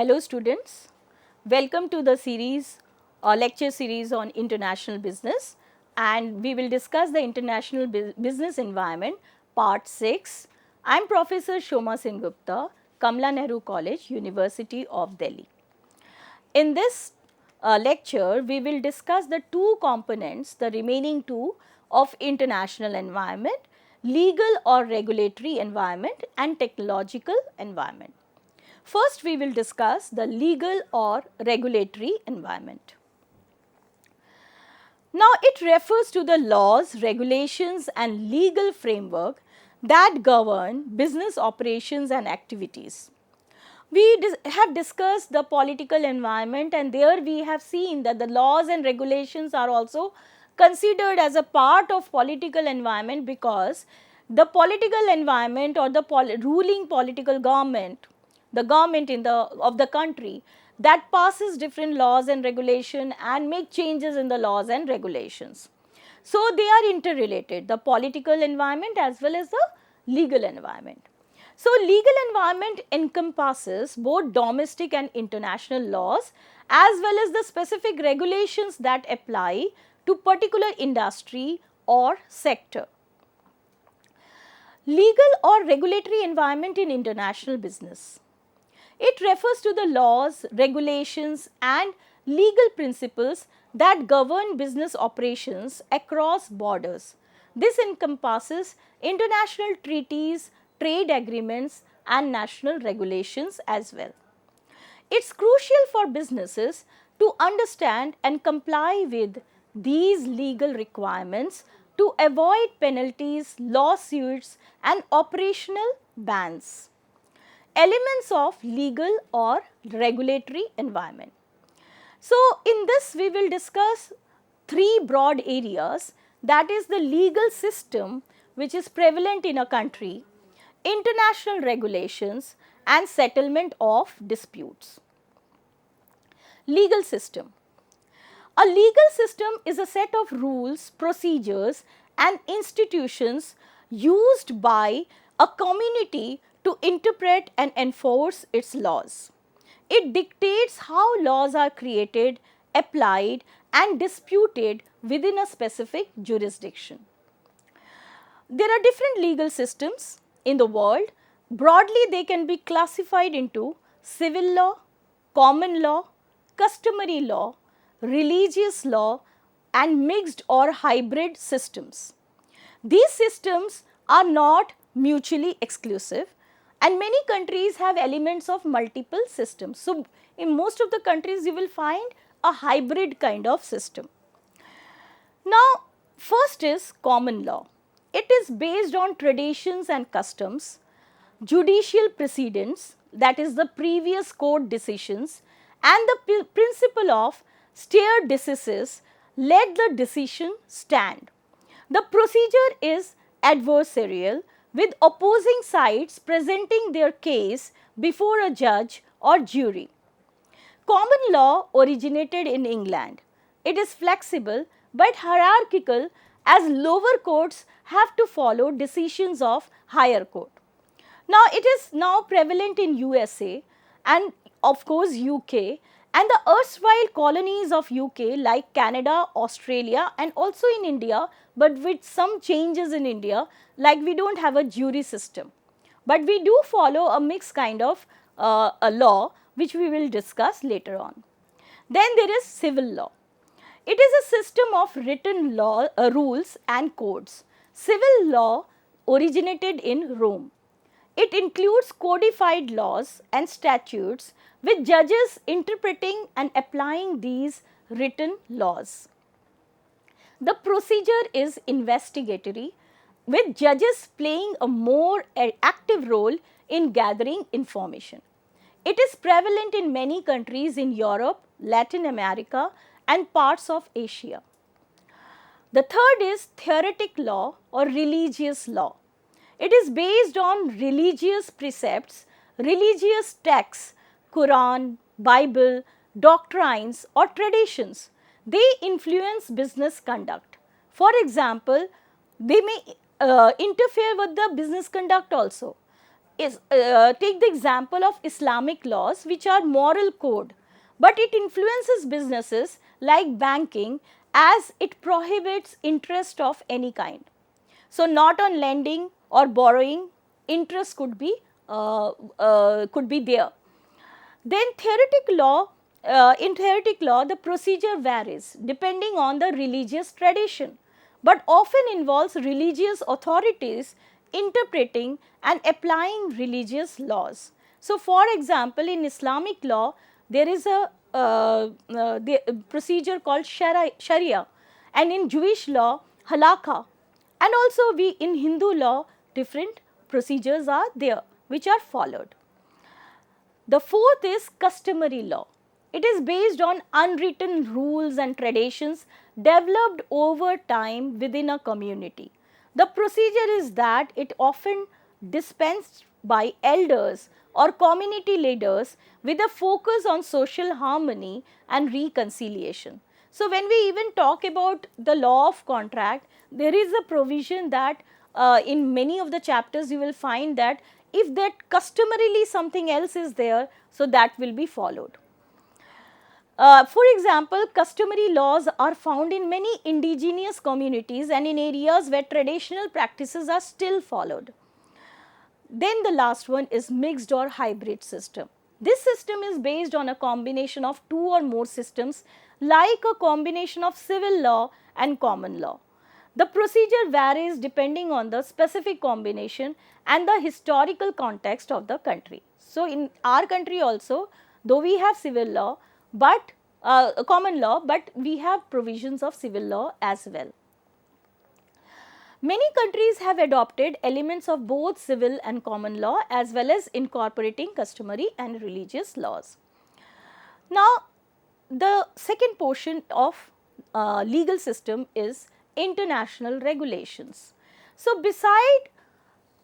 Hello students, welcome to the lecture series on international business, and we will discuss the international business environment part 6. I am Professor Shoma Sengupta, Kamla Nehru College, University of Delhi. In this lecture, we will discuss the two components, the remaining two of international environment, legal or regulatory environment and technological environment. First, we will discuss the legal or regulatory environment. Now, it refers to the laws, regulations and legal framework that govern business operations and activities. We have discussed the political environment, and there we have seen that the laws and regulations are also considered as a part of political environment, because the political environment or the ruling political government, the government of the country, that passes different laws and regulation and make changes in the laws and regulations. So, they are interrelated, the political environment as well as the legal environment. So, legal environment encompasses both domestic and international laws as well as the specific regulations that apply to particular industry or sector. Legal or regulatory environment in international business. It refers to the laws, regulations and legal principles that govern business operations across borders. This encompasses international treaties, trade agreements and national regulations as well. It is crucial for businesses to understand and comply with these legal requirements to avoid penalties, lawsuits and operational bans. Elements of legal or regulatory environment. So, in this we will discuss three broad areas, that is the legal system which is prevalent in a country, international regulations and settlement of disputes. Legal system. A legal system is a set of rules, procedures and institutions used by a community to interpret and enforce its laws. It dictates how laws are created, applied and disputed within a specific jurisdiction. There are different legal systems in the world. Broadly, they can be classified into civil law, common law, customary law, religious law and mixed or hybrid systems. These systems are not mutually exclusive, and many countries have elements of multiple systems. So, in most of the countries you will find a hybrid kind of system. Now, first is common law. It is based on traditions and customs, judicial precedents, that is the previous court decisions, and the principle of stare decisis let the decision stand. The procedure is adversarial, with opposing sides presenting their case before a judge or jury. Common law originated in England. It is flexible but hierarchical, as lower courts have to follow decisions of higher court. Now, it is now prevalent in USA and of course UK and the erstwhile colonies of UK like Canada, Australia and also in India, but with some changes in India, like we do not have a jury system, but we do follow a mixed kind of a law, which we will discuss later on. Then there is civil law. It is a system of written law, rules and codes. Civil law originated in Rome. It includes codified laws and statutes with judges interpreting and applying these written laws. The procedure is investigatory, with judges playing a more active role in gathering information. It is prevalent in many countries in Europe, Latin America and parts of Asia. The third is theoretic law or religious law. It is based on religious precepts, religious texts, Quran, Bible, doctrines or traditions. They influence business conduct. For example, they may interfere with the business conduct also. take the example of Islamic laws, which are moral code, but it influences businesses like banking, as it prohibits interest of any kind. So, not on lending or borrowing, interest could be there. Then in theoretic law, the procedure varies depending on the religious tradition, but often involves religious authorities interpreting and applying religious laws. So, for example, in Islamic law, there is a procedure called Sharia, and in Jewish law, halakha, and also we in Hindu law, different procedures are there which are followed. The fourth is customary law. It is based on unwritten rules and traditions developed over time within a community. The procedure is that it often dispensed by elders or community leaders with a focus on social harmony and reconciliation. So, when we even talk about the law of contract, there is a provision that in many of the chapters you will find that if that customarily something else is there, so that will be followed. For example, customary laws are found in many indigenous communities and in areas where traditional practices are still followed. Then the last one is mixed or hybrid system. This system is based on a combination of two or more systems, like a combination of civil law and common law. The procedure varies depending on the specific combination and the historical context of the country. So, in our country also, though we have civil law, but common law, but we have provisions of civil law as well. Many countries have adopted elements of both civil and common law, as well as incorporating customary and religious laws. Now, the second portion of legal system is international regulations. So, beside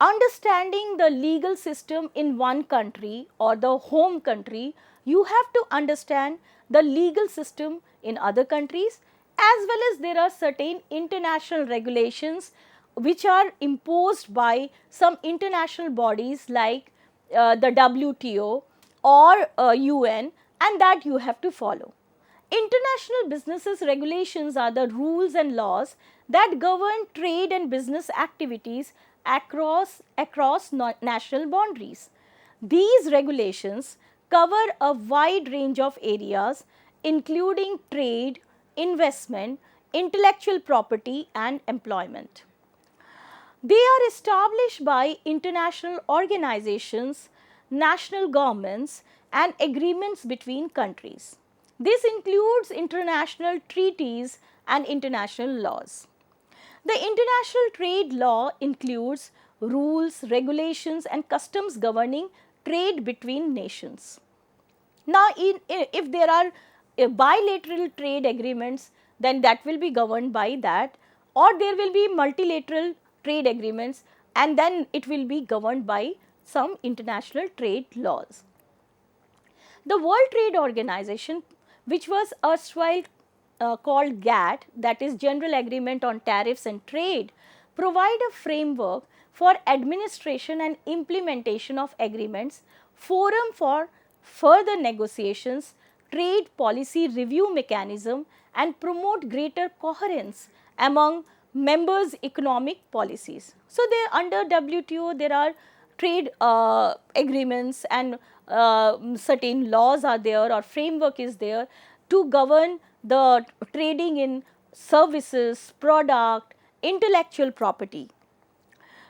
understanding the legal system in one country or the home country, you have to understand the legal system in other countries, as well as there are certain international regulations which are imposed by some international bodies like the WTO or UN, and that you have to follow. International businesses regulations are the rules and laws that govern trade and business activities across national boundaries. These regulations cover a wide range of areas, including trade, investment, intellectual property and employment. They are established by international organizations, national governments and agreements between countries. This includes international treaties and international laws. The international trade law includes rules, regulations and customs governing trade between nations. Now, if there are bilateral trade agreements, then that will be governed by that, or there will be multilateral trade agreements and then it will be governed by some international trade laws. The World Trade Organization, which was erstwhile called GATT, that is General Agreement on Tariffs and Trade, provide a framework for administration and implementation of agreements, forum for further negotiations, trade policy review mechanism and promote greater coherence among members' economic policies. So, there under WTO there are trade agreements and certain laws are there or framework is there to govern the trading in services, product, intellectual property.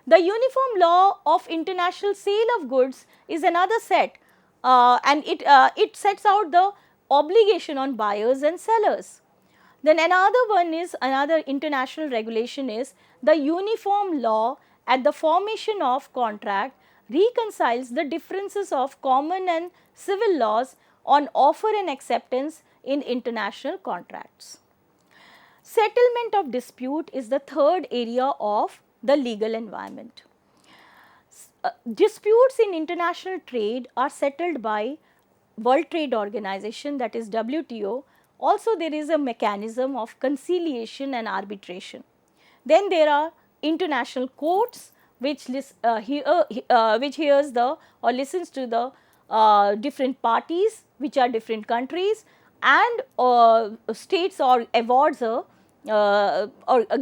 The Uniform Law of International Sale of Goods is another set and it sets out the obligation on buyers and sellers. Then another international regulation is the Uniform Law at the Formation of Contract reconciles the differences of common and civil laws on offer and acceptance in international contracts. Settlement of dispute is the third area of the legal environment. Disputes in international trade are settled by World Trade Organization, that is WTO. Also, there is a mechanism of conciliation and arbitration. Then there are international courts which which hears the or listens to the different parties, which are different countries, and states or awards or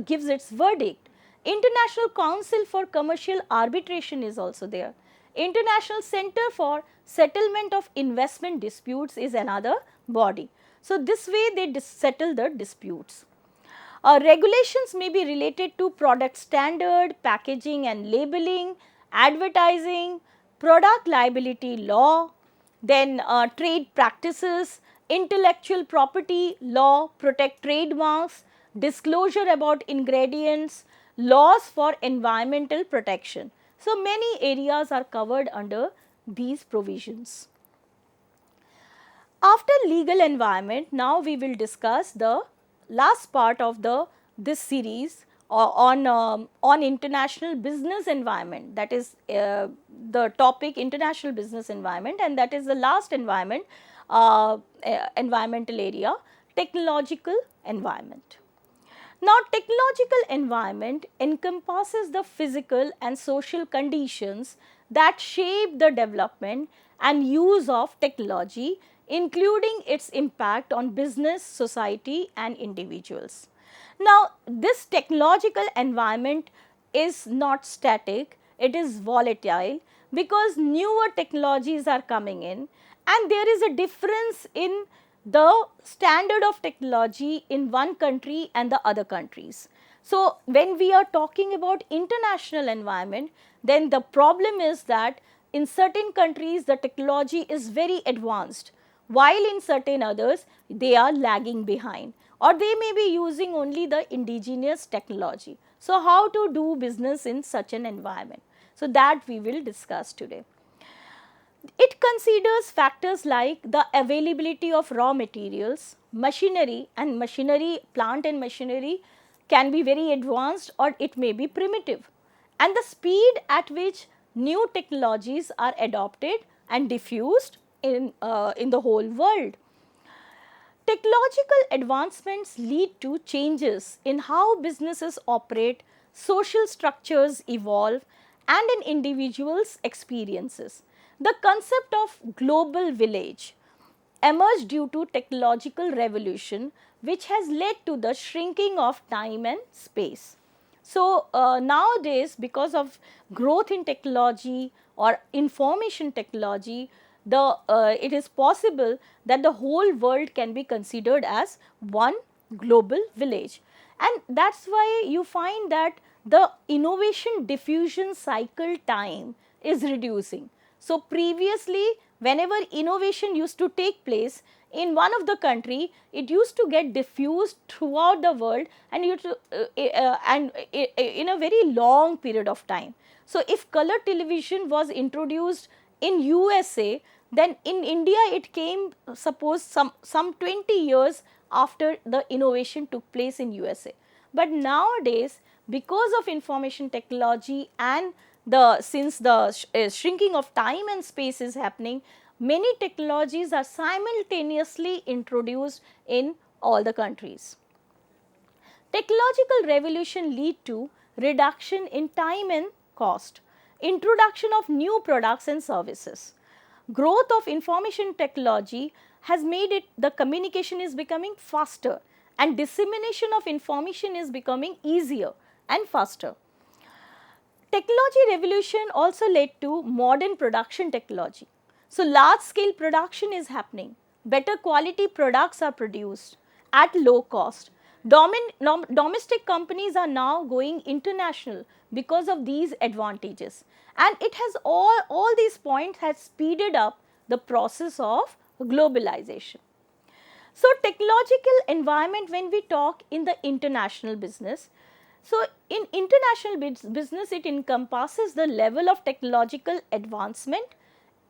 gives its verdict. International Council for Commercial Arbitration is also there. International Center for Settlement of Investment Disputes is another body. So, this way they settle the disputes. Regulations may be related to product standard, packaging and labeling, advertising, product liability law, then trade practices, intellectual property law, protect trademarks, disclosure about ingredients, laws for environmental protection. So, many areas are covered under these provisions. After legal environment, now we will discuss the last part of this series on international business environment, that is the topic international business environment, and that is the last environment environmental area, technological environment. Now, technological environment encompasses the physical and social conditions that shape the development and use of technology, including its impact on business, society and individuals. Now, this technological environment is not static, it is volatile, because newer technologies are coming in and there is a difference in the standard of technology in one country and the other countries. So, when we are talking about international environment, then the problem is that in certain countries the technology is very advanced, while in certain others they are lagging behind, or they may be using only the indigenous technology. So, how to do business in such an environment? So, that we will discuss today. It considers factors like the availability of raw materials, machinery, and plant and machinery can be very advanced or it may be primitive, and the speed at which new technologies are adopted and diffused in the whole world. Technological advancements lead to changes in how businesses operate, social structures evolve, and in individuals' experiences. The concept of global village emerged due to technological revolution, which has led to the shrinking of time and space. So, nowadays, because of growth in technology or information technology, it is possible that the whole world can be considered as one global village, and that is why you find that the innovation diffusion cycle time is reducing. So, previously whenever innovation used to take place in one of the country, it used to get diffused throughout the world and in a very long period of time. So, if color television was introduced in USA, then in India it came suppose some 20 years after the innovation took place in USA. But nowadays, because of information technology and since the shrinking of time and space is happening, many technologies are simultaneously introduced in all the countries. Technological revolution lead to reduction in time and cost, introduction of new products and services. Growth of information technology has made it the communication is becoming faster and dissemination of information is becoming easier and faster. Technology revolution also led to modern production technology. So, large scale production is happening, better quality products are produced at low cost. Domestic companies are now going international because of these advantages, and it has all these points has speeded up the process of globalization. So, technological environment, when we talk in the international business, so in international business it encompasses the level of technological advancement,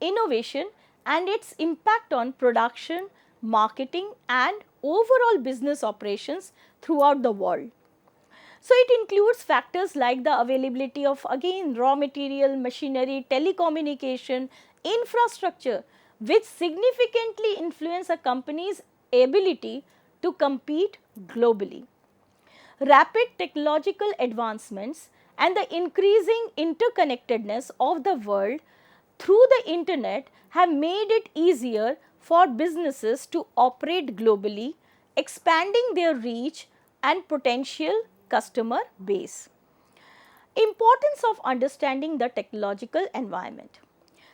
innovation and its impact on production, marketing and overall business operations throughout the world. So, it includes factors like the availability of again raw material, machinery, telecommunication, infrastructure, which significantly influence a company's ability to compete globally. Rapid technological advancements and the increasing interconnectedness of the world through the internet have made it easier for businesses to operate globally, expanding their reach and potential customer base. Importance of understanding the technological environment.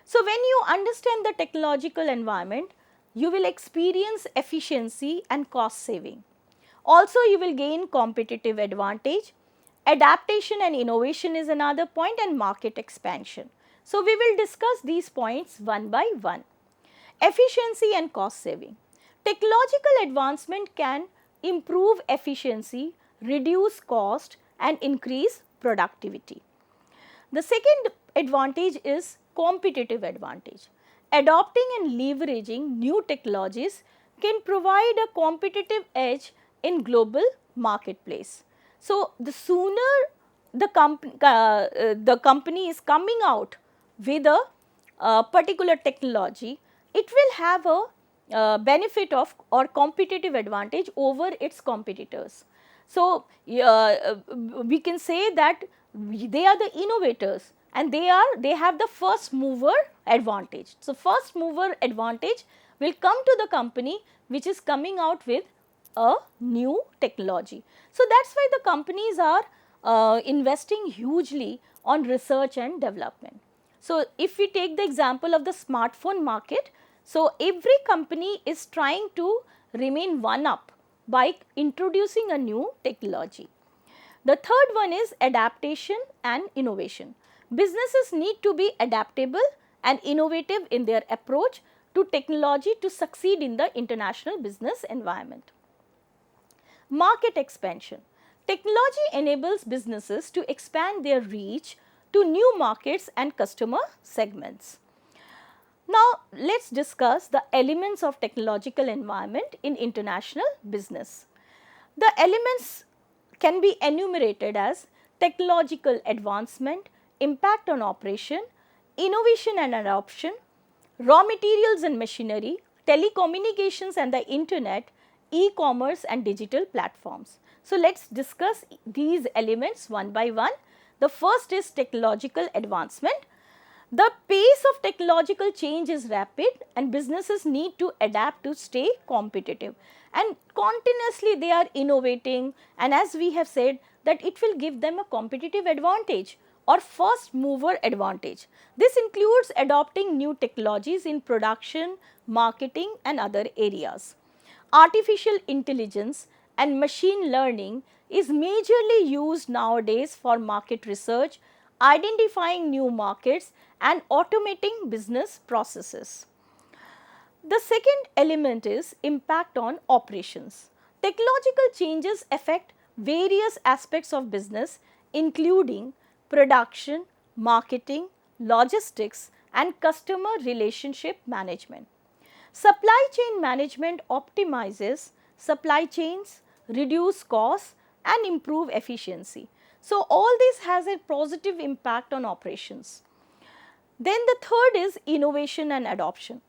So, when you understand the technological environment, you will experience efficiency and cost saving. Also, you will gain competitive advantage. Adaptation and innovation is another point, and market expansion. So, we will discuss these points one by one. Efficiency and cost saving. Technological advancement can improve efficiency, reduce cost and increase productivity. The second advantage is competitive advantage. Adopting and leveraging new technologies can provide a competitive edge in global marketplace. So, the sooner the company is coming out with a particular technology, it will have a benefit of or competitive advantage over its competitors. So, we can say that they are the innovators and they have the first mover advantage. So, first mover advantage will come to the company which is coming out with a new technology. So, that is why the companies are investing hugely on research and development. So, if we take the example of the smartphone market, so every company is trying to remain one up by introducing a new technology. The third one is adaptation and innovation. Businesses need to be adaptable and innovative in their approach to technology to succeed in the international business environment. Market expansion. Technology enables businesses to expand their reach to new markets and customer segments. Now, let us discuss the elements of technological environment in international business. The elements can be enumerated as technological advancement, impact on operation, innovation and adoption, raw materials and machinery, telecommunications and the internet, e-commerce and digital platforms. So, let us discuss these elements one by one. The first is technological advancement. The pace of technological change is rapid and businesses need to adapt to stay competitive, and continuously they are innovating, and as we have said that it will give them a competitive advantage or first mover advantage. This includes adopting new technologies in production, marketing and other areas. Artificial intelligence and machine learning is majorly used nowadays for market research, identifying new markets and automating business processes. The second element is impact on operations. Technological changes affect various aspects of business including production, marketing, logistics and customer relationship management. Supply chain management optimizes supply chains, reduce costs and improve efficiency. So, all this has a positive impact on operations. Then the third is innovation and adoption.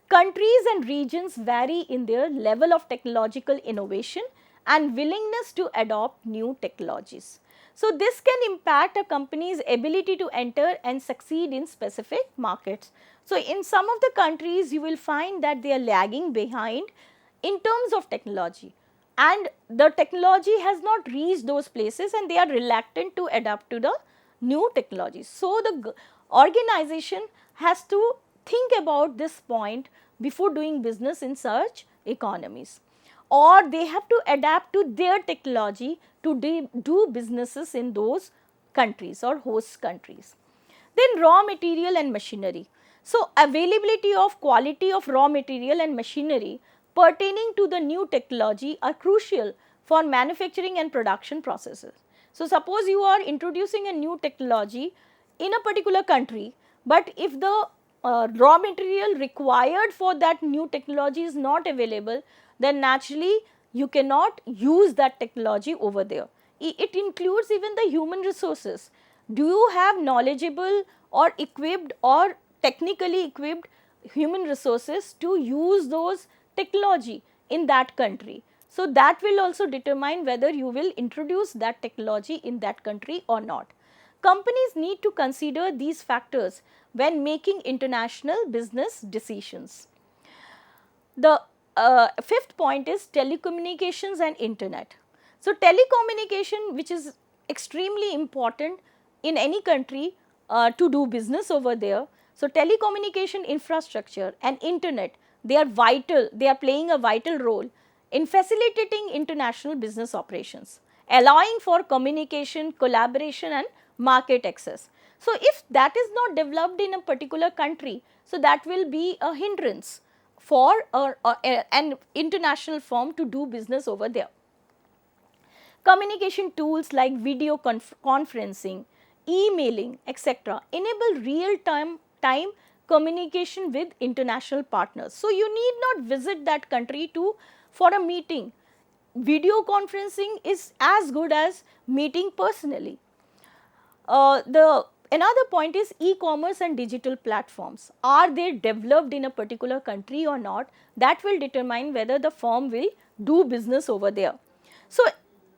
Countries and regions vary in their level of technological innovation and willingness to adopt new technologies. So, this can impact a company's ability to enter and succeed in specific markets. So, in some of the countries you will find that they are lagging behind in terms of technology, and the technology has not reached those places and they are reluctant to adapt to the new technologies. So, the organization has to think about this point before doing business in such economies, or they have to adapt to their technology to do businesses in those countries or host countries. Then raw material and machinery. So, availability of quality of raw material and machinery pertaining to the new technology are crucial for manufacturing and production processes. So, suppose you are introducing a new technology in a particular country, but if the raw material required for that new technology is not available, then naturally you cannot use that technology over there. It includes even the human resources. Do you have knowledgeable or equipped or technically equipped human resources to use those technology in that country? So, that will also determine whether you will introduce that technology in that country or not. Companies need to consider these factors when making international business decisions. The fifth point is telecommunications and internet. So, telecommunication, which is extremely important in any country to do business over there. So, telecommunication infrastructure and internet, they are vital, they are playing a vital role in facilitating international business operations, allowing for communication, collaboration and market access. So, if that is not developed in a particular country, so that will be a hindrance for an international firm to do business over there. Communication tools like video conferencing, emailing, etc. enable real-time communication with international partners. So, you need not visit that country for a meeting. Video conferencing is as good as meeting personally. Another point is e-commerce and digital platforms. Are they developed in a particular country or not? That will determine whether the firm will do business over there. So,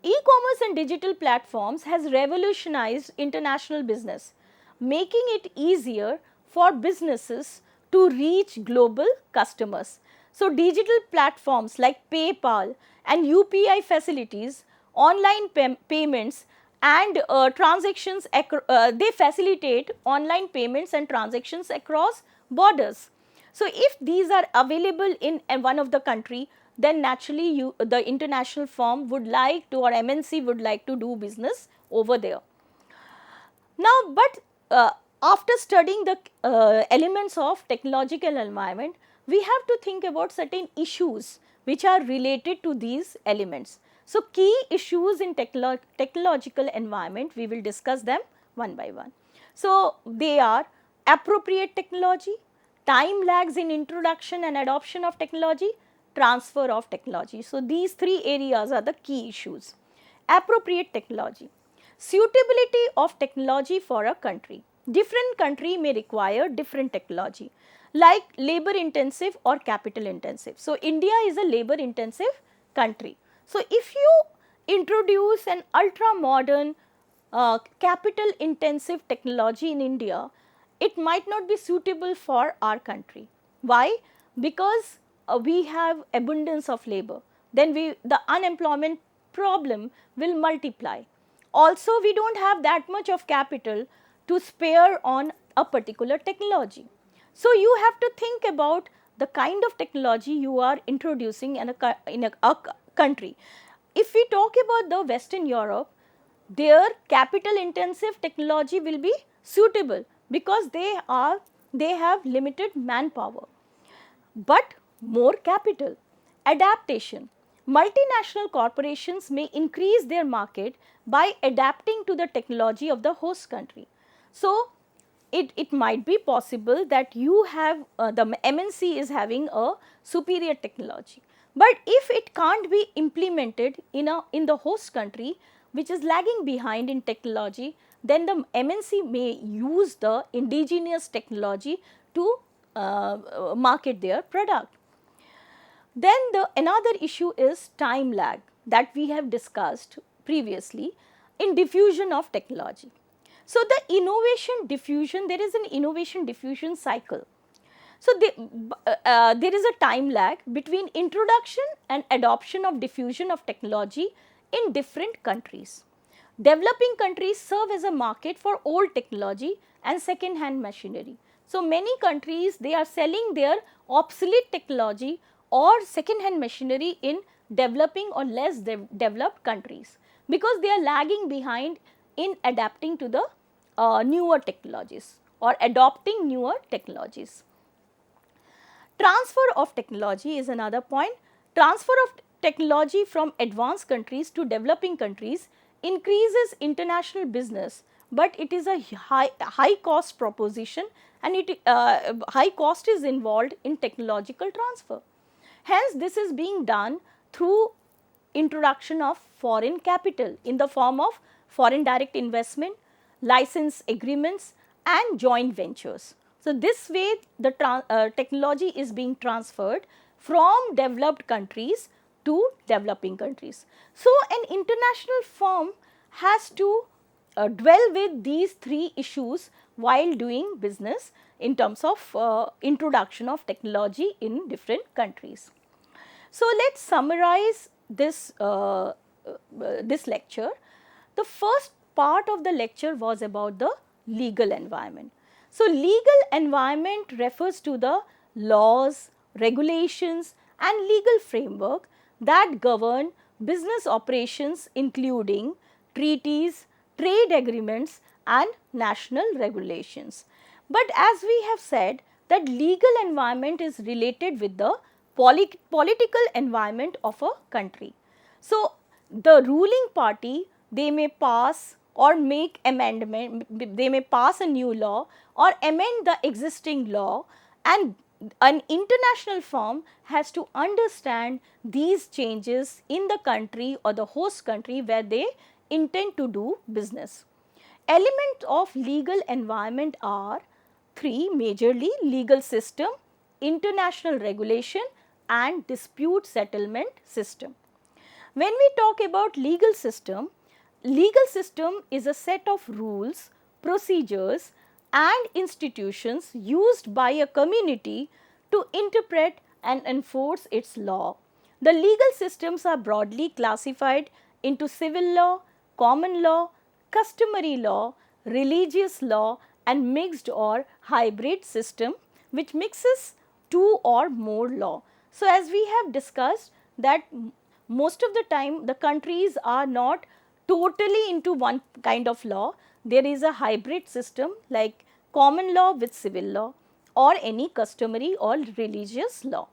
e-commerce and digital platforms has revolutionized international business, making it easier for businesses to reach global customers. So, digital platforms like PayPal and UPI facilities, online payments and transactions, they facilitate online payments and transactions across borders. So, if these are available in one of the country, then naturally the international firm would like to, or MNC would like to do business over there. Now, but after studying the elements of technological environment, we have to think about certain issues which are related to these elements. So, key issues in technological environment, we will discuss them one by one. So, they are appropriate technology, time lags in introduction and adoption of technology, transfer of technology. So, these three areas are the key issues. Appropriate technology, suitability of technology for a country. Different country may require different technology, like labor intensive or capital intensive. So, India is a labor intensive country. So, if you introduce an ultra modern capital intensive technology in India, it might not be suitable for our country. Why? Because we have abundance of labor, then the unemployment problem will multiply. Also, we do not have that much of capital to spare on a particular technology. So, you have to think about the kind of technology you are introducing in a country. If we talk about the Western Europe, their capital intensive technology will be suitable because they have limited manpower, but more capital. Adaptation. Multinational corporations may increase their market by adapting to the technology of the host country. So, it might be possible that you have the MNC is having a superior technology, but if it can't be implemented in the host country which is lagging behind in technology, then the MNC may use the indigenous technology to market their product. Then another issue is time lag that we have discussed previously in diffusion of technology. So, the innovation diffusion, there is an innovation diffusion cycle. So, there is a time lag between introduction and adoption of diffusion of technology in different countries. Developing countries serve as a market for old technology and second hand machinery. So, many countries, they are selling their obsolete technology or second hand machinery in developing or less developed countries, because they are lagging behind in adapting to the newer technologies or adopting newer technologies. Transfer of technology is another point. Transfer of technology from advanced countries to developing countries increases international business, but it is a high cost proposition, and high cost is involved in technological transfer. Hence, this is being done through introduction of foreign capital in the form of foreign direct investment, license agreements and joint ventures. So, this way the technology is being transferred from developed countries to developing countries. So, an international firm has to dwell with these three issues while doing business in terms of introduction of technology in different countries. So, let us summarize this lecture. The first part of the lecture was about the legal environment. So, legal environment refers to the laws, regulations and legal framework that govern business operations, including treaties, trade agreements and national regulations. But as we have said that legal environment is related with the political environment of a country. So, the ruling party, they may pass or make amendment, they may pass a new law or amend the existing law, and an international firm has to understand these changes in the country or the host country where they intend to do business. Elements of legal environment are three majorly: legal system, international regulation and dispute settlement system. When we talk about legal system is a set of rules, procedures and institutions used by a community to interpret and enforce its law. The legal systems are broadly classified into civil law, common law, customary law, religious law and mixed or hybrid system, which mixes two or more law. So, as we have discussed that most of the time the countries are not totally into one kind of law. There is a hybrid system like common law with civil law or any customary or religious law.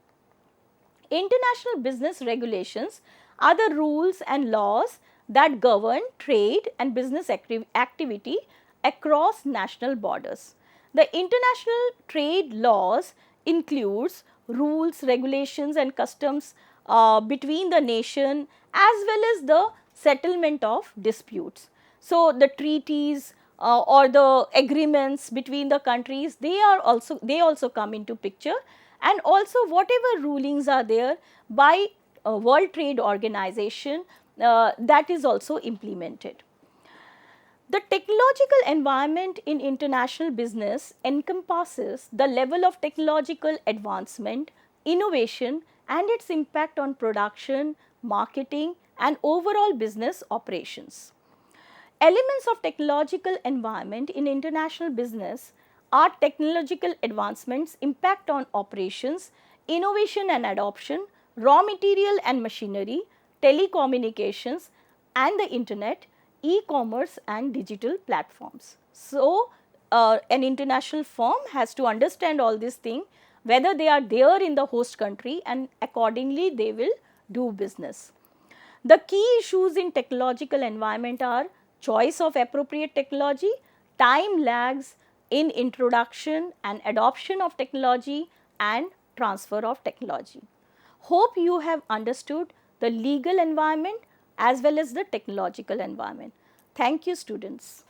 International business regulations are the rules and laws that govern trade and business activity across national borders. The international trade laws includes rules, regulations and customs between the nation as well as the settlement of disputes. So, the treaties or the agreements between the countries, they also come into picture, and also whatever rulings are there by World Trade Organization, that is also implemented. The technological environment in international business encompasses the level of technological advancement, innovation and its impact on production, marketing and overall business operations. Elements of technological environment in international business are technological advancements, impact on operations, innovation and adoption, raw material and machinery, telecommunications and the internet, e-commerce and digital platforms. So, an international firm has to understand all these things, whether they are there in the host country, and accordingly they will do business. The key issues in technological environment are choice of appropriate technology, time lags in introduction and adoption of technology and transfer of technology. Hope you have understood the legal environment as well as the technological environment. Thank you, students.